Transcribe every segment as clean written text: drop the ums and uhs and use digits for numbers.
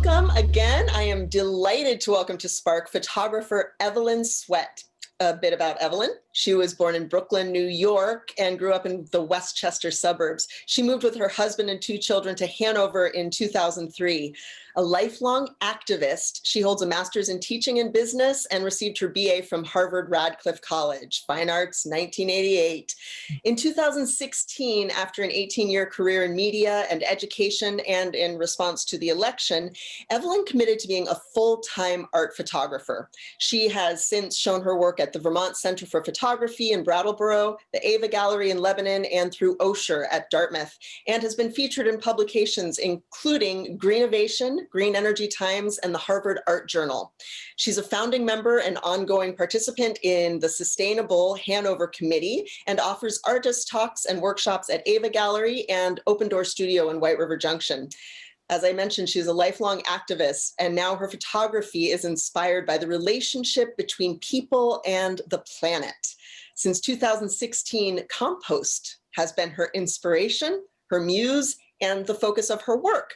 welcome again. I am delighted to welcome to Spark photographer Evelyn Swett. A bit about Evelyn. She was born in Brooklyn, New York, and grew up in the Westchester suburbs. She moved with her husband and 2 children to Hanover in 2003. A lifelong activist, she holds a master's in teaching and business and received her BA from Harvard Radcliffe College, Fine Arts, 1988. In 2016, after an 18-year career in media and education and in response to the election, Evelyn committed to being a full-time art photographer. She has since shown her work at the Vermont Center for Photography in Brattleboro, the Ava Gallery in Lebanon, and through Osher at Dartmouth, and has been featured in publications including Greenovation, Green Energy Times, and the Harvard Art Journal. She's a founding member and ongoing participant in the Sustainable Hanover Committee and offers artist talks and workshops at Ava Gallery and Open Door Studio in White River Junction. As I mentioned, she's a lifelong activist, and now her photography is inspired by the relationship between people and the planet. Since 2016, Compost has been her inspiration, her muse, and the focus of her work.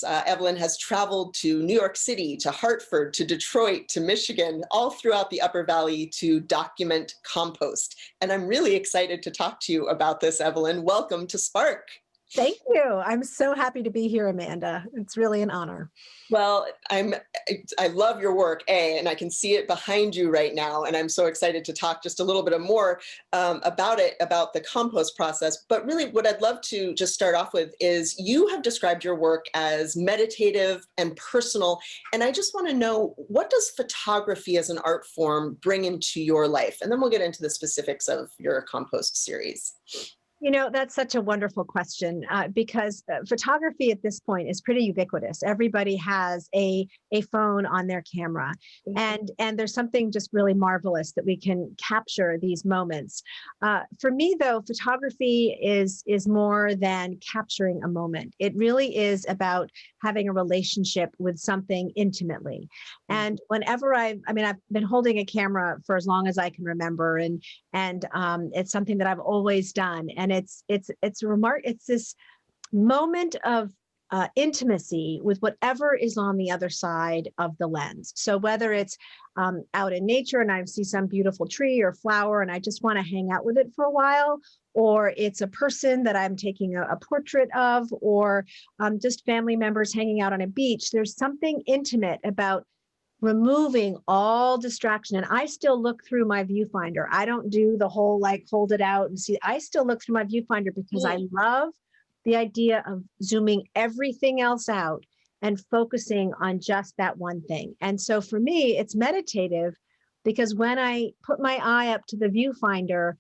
Evelyn has traveled to New York City, to Hartford, to Detroit, to Michigan, all throughout the Upper Valley to document Compost. And I'm really excited to talk to you about this, Evelyn. Welcome to Spark. Thank you. I'm so happy to be here, Amanda. It's really an honor. Well, I love your work, and I can see it behind you right now, and I'm so excited to talk just a little bit more about it, about the compost process. But really what I'd love to just start off with is you have described your work as meditative and personal, and I just want to know, what does photography as an art form bring into your life? And then we'll get into the specifics of your compost series. You know, that's such a wonderful question because photography at this point is pretty ubiquitous. Everybody has a phone on their camera, and there's something just really marvelous that we can capture these moments. For me, though, photography is more than capturing a moment. It really is about having a relationship with something intimately. And whenever I've been holding a camera for as long as I can remember, and it's something that I've always done. And it's this moment of intimacy with whatever is on the other side of the lens. So whether it's out in nature and I see some beautiful tree or flower and I just want to hang out with it for a while, or it's a person that I'm taking a portrait of, or just family members hanging out on a beach, there's something intimate about removing all distraction. And I still look through my viewfinder. I don't do the whole like hold it out and see. I still look through my viewfinder because I love the idea of zooming everything else out and focusing on just that one thing. And so for me, it's meditative because when I put my eye up to the viewfinder,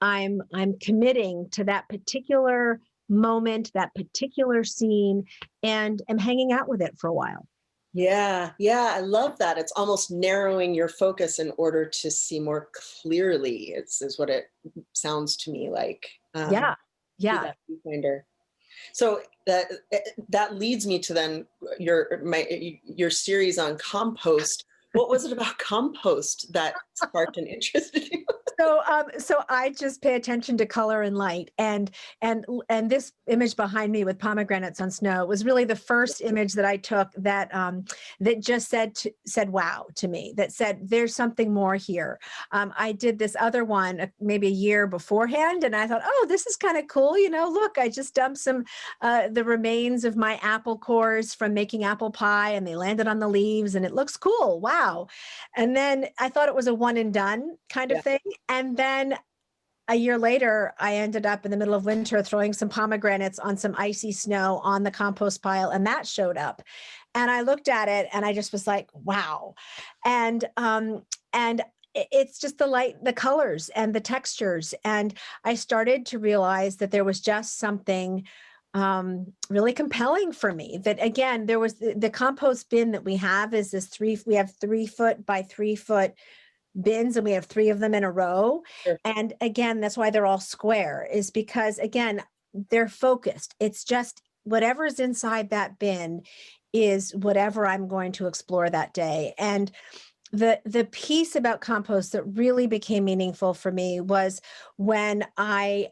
I'm committing to that particular moment, that particular scene, and I'm hanging out with it for a while. Yeah, I love that. It's almost narrowing your focus in order to see more clearly. Is what it sounds to me like. Yeah. That viewfinder. So that leads me to then your series on compost. What was it about compost that sparked an interest in you? So I just pay attention to color and light, and this image behind me with pomegranates on snow was really the first image that I took that just said wow to me, that said there's something more here. I did this other one maybe a year beforehand, and I thought, oh, this is kind of cool. You know, look, I just dumped some the remains of my apple cores from making apple pie, and they landed on the leaves, and it looks cool. Wow. And then I thought it was a one and done kind of thing. And then a year later, I ended up in the middle of winter throwing some pomegranates on some icy snow on the compost pile, and that showed up. And I looked at it and I just was like, wow. And it's just the light, the colors and the textures. And I started to realize that there was just something really compelling for me. That again, there was the compost bin that we have is we have 3 foot by 3 foot bins, and we have 3 of them in a row. Sure. And again, that's why they're all square, is because again, they're focused. It's just whatever's inside that bin is whatever I'm going to explore that day. And the piece about compost that really became meaningful for me was when I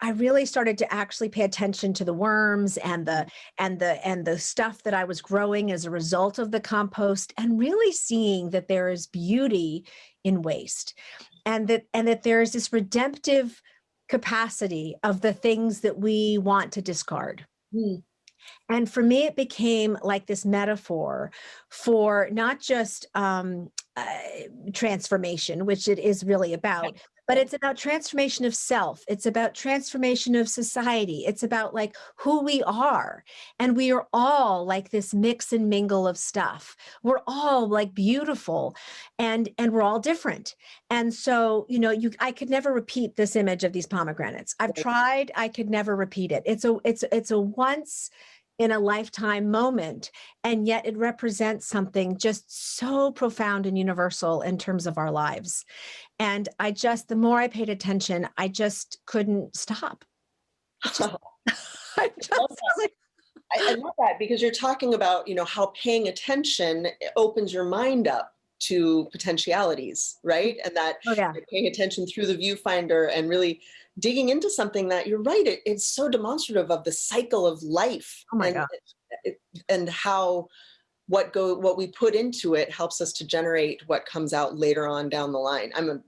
I really started to actually pay attention to the worms and the stuff that I was growing as a result of the compost, and really seeing that there is beauty in waste, and that there is this redemptive capacity of the things that we want to discard. Mm. And for me, it became like this metaphor for not just transformation, which it is really about, but it's about transformation of self. It's about transformation of society. It's about like who we are. And we are all like this mix and mingle of stuff. We're all like beautiful, and we're all different. And so, I could never repeat this image of these pomegranates. I've tried, I could never repeat it. It's a once in a lifetime moment. And yet it represents something just so profound and universal in terms of our lives. And the more I paid attention, I just couldn't stop. I love that, because you're talking about, how paying attention opens your mind up to potentialities, right? And that paying attention through the viewfinder and really digging into something that, you're right, it's so demonstrative of the cycle of life. Oh my God. And how what we put into it helps us to generate what comes out later on down the line. I'm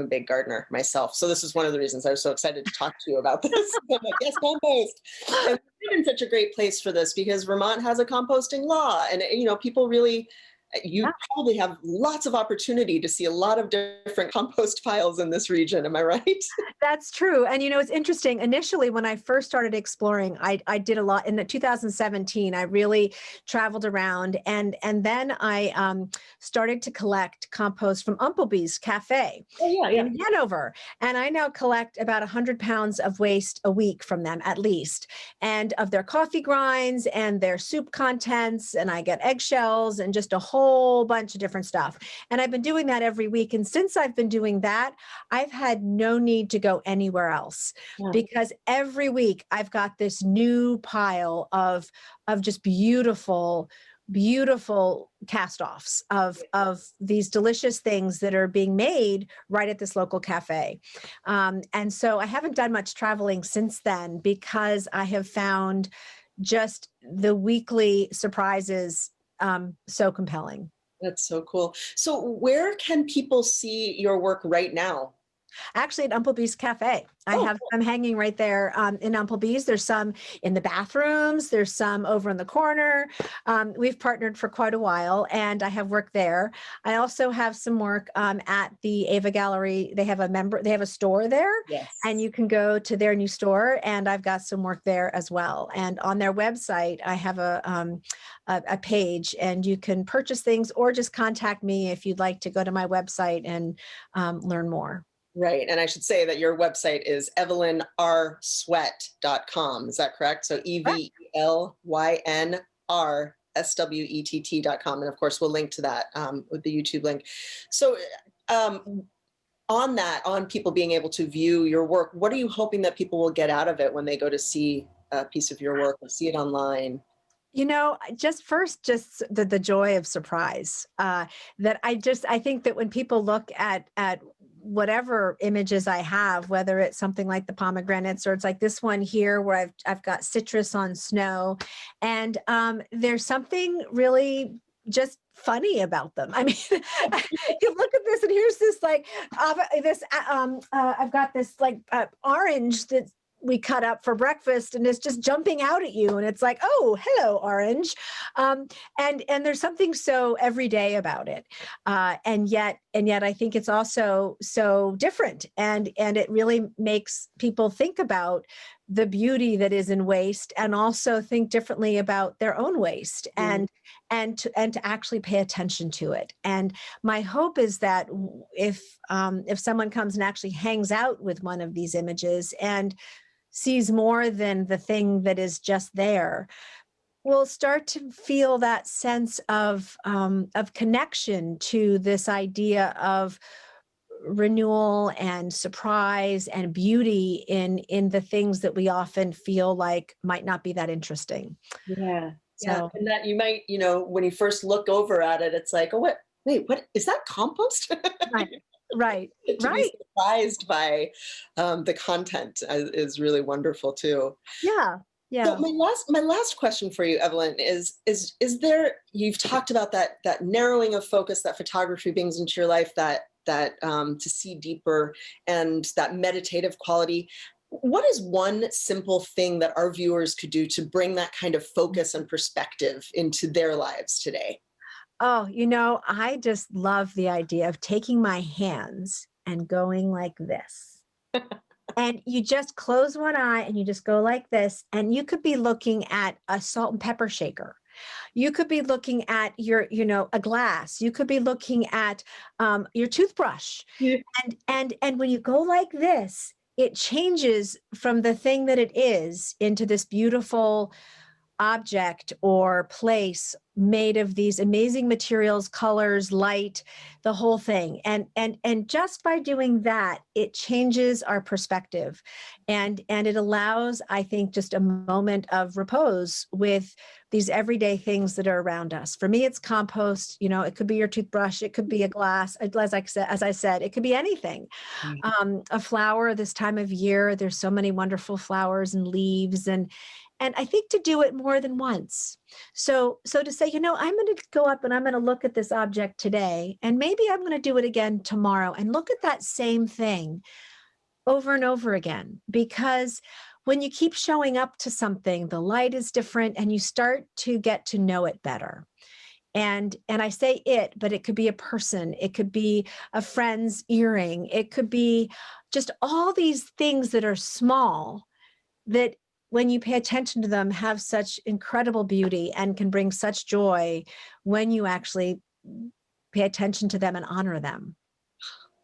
a big gardener myself, so this is one of the reasons I was so excited to talk to you about this. I'm like, yes, compost. And we're in such a great place for this because Vermont has a composting law, and people really, probably have lots of opportunity to see a lot of different compost piles in this region. Am I right? That's true. And, it's interesting. Initially, when I first started exploring, I did a lot in the 2017. I really traveled around, and then I started to collect compost from Umplebee's Cafe in Hanover. And I now collect about 100 pounds of waste a week from them, at least, and of their coffee grinds and their soup contents. And I get eggshells and just a whole bunch of different stuff. And I've been doing that every week. And since I've been doing that, I've had no need to go anywhere else, because every week I've got this new pile of just beautiful cast-offs of these delicious things that are being made right at this local cafe. And so I haven't done much traveling since then, because I have found just the weekly surprises so compelling. That's so cool. So where can people see your work right now? Actually, at Umplebee's Cafe. I have some hanging right there in Umplebee's. There's some in the bathrooms. There's some over in the corner. We've partnered for quite a while, and I have work there. I also have some work at the Ava Gallery. They have a store there, and you can go to their new store, and I've got some work there as well. And on their website, I have a page, and you can purchase things or just contact me if you'd like to go to my website and learn more. Right. And I should say that your website is evelynswett.com. Is that correct? So EVELYNRSWETT.com. And of course, we'll link to that with the YouTube link. So on people being able to view your work, what are you hoping that people will get out of it when they go to see a piece of your work or see it online? Just the joy of surprise, that I think that when people look at whatever images I have, whether it's something like the pomegranates or it's like this one here where I've got citrus on snow, and there's something really just funny about them. I mean, you look at this and here's this like I've got this like orange that we cut up for breakfast, and it's just jumping out at you, and it's like, oh, hello, orange, and there's something so everyday about it, and yet I think it's also so different, and it really makes people think about the beauty that is in waste, and also think differently about their own waste, and to actually pay attention to it. And my hope is that if someone comes and actually hangs out with one of these images and sees more than the thing that is just there, we'll start to feel that sense of connection to this idea of renewal and surprise and beauty in the things that we often feel like might not be that interesting. Yeah. And that you might, when you first look over at it, it's like, oh, what is that, compost? Right. Right. To be Right. surprised by the content is really wonderful too. Yeah. So Yeah. my last question for you, Evelyn, is there, you've talked about that narrowing of focus that photography brings into your life, that to see deeper and that meditative quality. What is one simple thing that our viewers could do to bring that kind of focus and perspective into their lives today? Oh, I just love the idea of taking my hands and going like this. And you just close one eye and you just go like this. And you could be looking at a salt and pepper shaker. You could be looking at a glass. You could be looking at your toothbrush. Yeah. And when you go like this, it changes from the thing that it is into this beautiful object or place made of these amazing materials, colors, light, the whole thing. And just by doing that, it changes our perspective. And it allows, I think, just a moment of repose with these everyday things that are around us. For me, it's compost. It could be your toothbrush, it could be a glass, as I said, it could be anything. A flower this time of year, there's so many wonderful flowers and leaves, and I think to do it more than once. So to say, I'm going to go up and I'm going to look at this object today, and maybe I'm going to do it again tomorrow and look at that same thing over and over again. Because when you keep showing up to something, the light is different and you start to get to know it better. And I say it, but it could be a person, it could be a friend's earring, it could be just all these things that are small that when you pay attention to them have such incredible beauty and can bring such joy when you actually pay attention to them and honor them.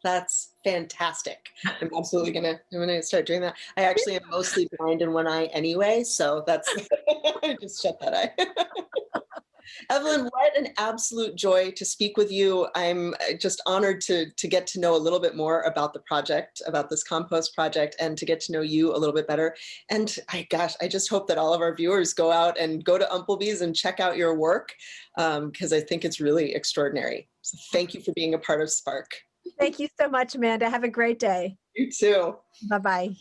That's fantastic. I'm gonna start doing that. I actually am mostly blind in one eye anyway, so that's I just shut that eye. Evelyn, what an absolute joy to speak with you. I'm just honored to get to know a little bit more about the project, about this compost project, and to get to know you a little bit better. And I just hope that all of our viewers go out and go to Umplebee's and check out your work, because I think it's really extraordinary. So thank you for being a part of Spark. Thank you so much, Amanda. Have a great day. You too. Bye-bye.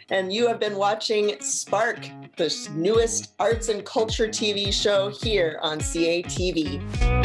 And you have been watching Spark, the newest arts and culture TV show here on CATV.